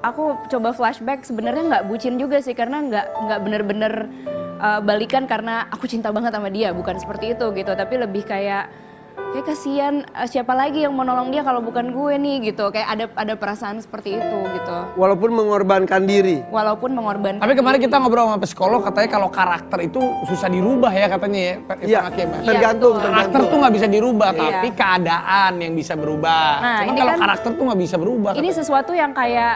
aku coba flashback sebenarnya nggak bucin juga sih karena nggak bener-bener balikan karena aku cinta banget sama dia, bukan seperti itu gitu, tapi lebih kayak kasihan siapa lagi yang mau nolong dia kalau bukan gue nih gitu, kayak ada perasaan seperti itu gitu. Walaupun mengorbankan diri. Walaupun mengorbankan. Tapi kemarin diri. kita ngobrol sama psikolog katanya kalau karakter itu susah dirubah ya katanya ya. Iya, tergantung. Karakter tuh nggak bisa dirubah, Iya. tapi keadaan yang bisa berubah. Nah, Cuma ini kalau kan- karakter tuh nggak bisa berubah. Ini sesuatu yang kayak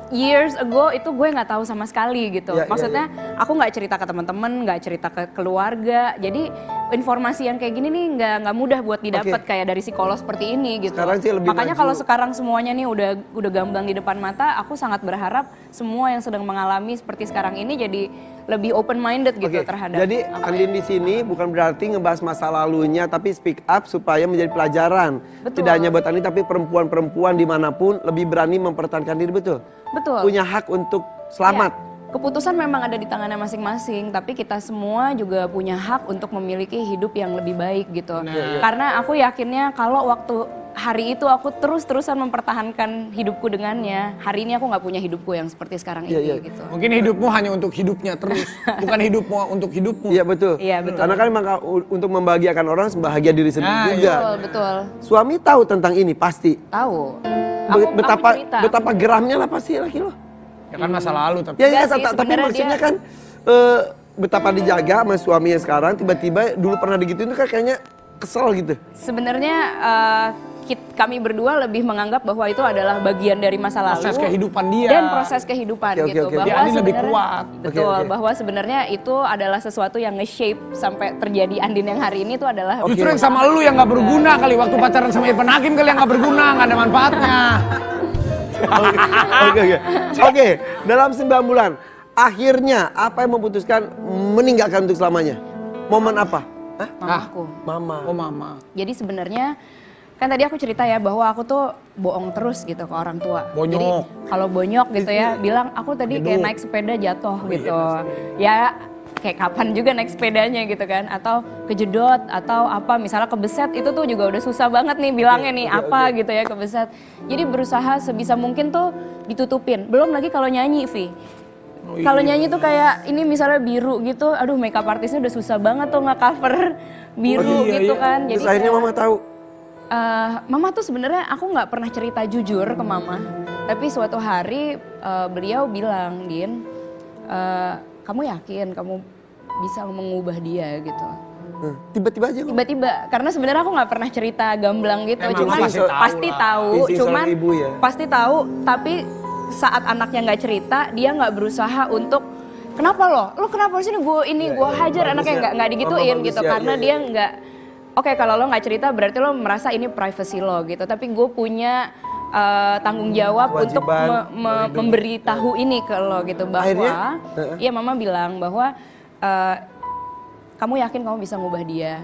years ago itu gue nggak tahu sama sekali gitu. Ya, Maksudnya aku nggak cerita ke teman-teman, nggak cerita ke keluarga. Jadi informasi yang kayak gini nih nggak mudah buat didapat kayak dari psikolog seperti ini gitu. Sekarang sih lebih Makanya maju. kalau sekarang semuanya nih udah gamblang di depan mata, aku sangat berharap semua yang sedang mengalami seperti sekarang ini jadi lebih open minded gitu Oke, terhadap. jadi Andin di sini bukan berarti ngebahas masa lalunya, tapi speak up supaya menjadi pelajaran. Betul. Tidak hanya buat Andin, tapi perempuan-perempuan dimanapun lebih berani mempertahankan diri, betul? Betul. Punya hak untuk selamat. Ya, keputusan memang ada di tangannya masing-masing, tapi kita semua juga punya hak untuk memiliki hidup yang lebih baik gitu. Karena aku yakinnya kalau waktu hari itu aku terus-terusan mempertahankan hidupku dengannya, hari ini aku nggak punya hidupku yang seperti sekarang ini gitu. Mungkin hidupmu hanya untuk hidupnya terus, bukan hidupmu untuk hidupmu. Iya betul. Iya, betul. Karena kan memang untuk membahagiakan orang bahagia diri sendiri Nah, juga. Betul. Suami tahu tentang ini pasti. Tahu. Betapa geramnya lah pasti laki lo. Ya kan masa lalu tapi. Ya, Enggak sih, tapi sebenarnya maksudnya dia- kan betapa dijaga sama suaminya sekarang, tiba-tiba dulu pernah digituin itu kan kayaknya kesel gitu. Sebenarnya kami berdua lebih menganggap bahwa itu adalah bagian dari masa lalu. Proses kehidupan dia. Dan proses kehidupan Oke, gitu. oke. Bahwa Dia Andin lebih sebenarnya- kuat. Betul, Oke. bahwa sebenarnya itu adalah sesuatu yang nge-shape sampai terjadi Andin yang hari ini itu adalah Justru yang sama lu yang nggak berguna kali waktu pacaran sama Irfan Hakim kali yang nggak berguna, nggak ada manfaatnya. Oke, dalam 9 bulan akhirnya apa yang memutuskan meninggalkan untuk selamanya? Momen apa? Hah? mamaku. Mama. Oh mama. Jadi sebenarnya kan tadi aku cerita ya bahwa aku tuh bohong terus gitu ke orang tua. Bonyok. Jadi kalau bonyok gitu ya, bilang aku tadi kayak naik sepeda jatuh gitu. Ya kayak kapan juga naik sepedanya gitu kan, atau kejedot atau apa, misalnya kebeset itu tuh juga udah susah banget nih bilangnya nih apa gitu ya kebeset. Jadi berusaha sebisa mungkin tuh ditutupin. Belum lagi kalau nyanyi, Vi. Kalau nyanyi tuh kayak ini misalnya biru gitu, aduh makeup artisnya udah susah banget tuh nge-cover biru gitu kan. Terus akhirnya kayak, mama tahu. Mama tuh sebenarnya aku nggak pernah cerita jujur ke mama, tapi suatu hari beliau bilang, Din, kamu yakin kamu bisa mengubah dia gitu. Tiba-tiba aja kok. Tiba-tiba, karena sebenarnya aku nggak pernah cerita gamblang gitu, Emang cuman pasti tahu pasti lah. tahu, Visi seorang cuman ibu ya. pasti tahu, tapi saat anaknya nggak cerita, dia nggak berusaha untuk kenapa lo kenapa sih gue hajar anaknya, nggak digituin Bagus gitu, ya, karena iya, dia nggak. Oke, kalau lo nggak cerita berarti lo merasa ini privacy lo gitu. Tapi gue punya tanggung jawab untuk Kewajiban memberitahu ini ke lo gitu, bahwa Akhirnya? iya mama bilang bahwa kamu yakin kamu bisa ngubah dia.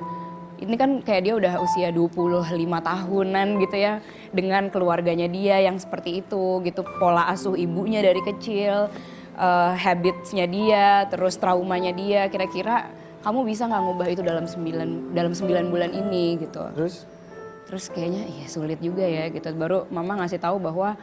Ini kan kayak dia udah usia 25 tahunan gitu ya, dengan keluarganya dia yang seperti itu gitu, pola asuh ibunya dari kecil, habitsnya dia, terus traumanya dia, kira-kira kamu bisa nggak ngubah itu dalam 9 bulan ini gitu. Terus kayaknya iya sulit juga ya gitu. Baru mama ngasih tahu bahwa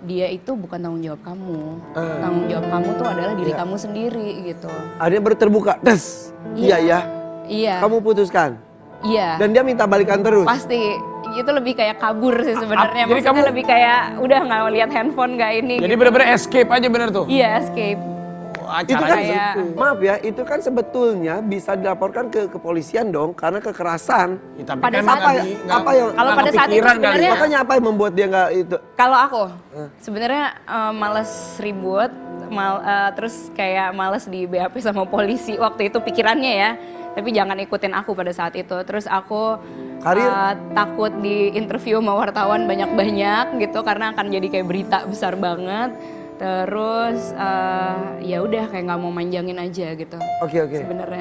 dia itu bukan tanggung jawab kamu. Tanggung jawab kamu tuh adalah diri kamu sendiri gitu. Akhirnya baru terbuka. Des. Iya ya. Iya. Kamu putuskan. Iya. Dan dia minta balikan terus. Pasti. Itu lebih kayak kabur sih sebenarnya. Jadi Maksudnya kamu- lebih kayak udah nggak lihat handphone nggak ini. Jadi gitu. bener-bener escape aja bener tuh. Iya, escape. Itu kan Kayak- maaf ya, itu kan sebetulnya bisa dilaporkan ke kepolisian dong karena kekerasan. Ya, tapi Pada kan saat- nggak apa yang- Kalau pada saat itu kepikiran kali. sebenarnya- Makanya apa yang membuat dia nggak itu? Kalau aku sebenarnya males ribut, terus kayak males di BAP sama polisi waktu itu pikirannya ya. Tapi jangan ikutin aku pada saat itu. Terus aku Karir? takut di interview sama wartawan banyak-banyak gitu karena akan jadi kayak berita besar banget. Terus ya udah kayak nggak mau manjangin aja gitu. Oke. Sebenarnya.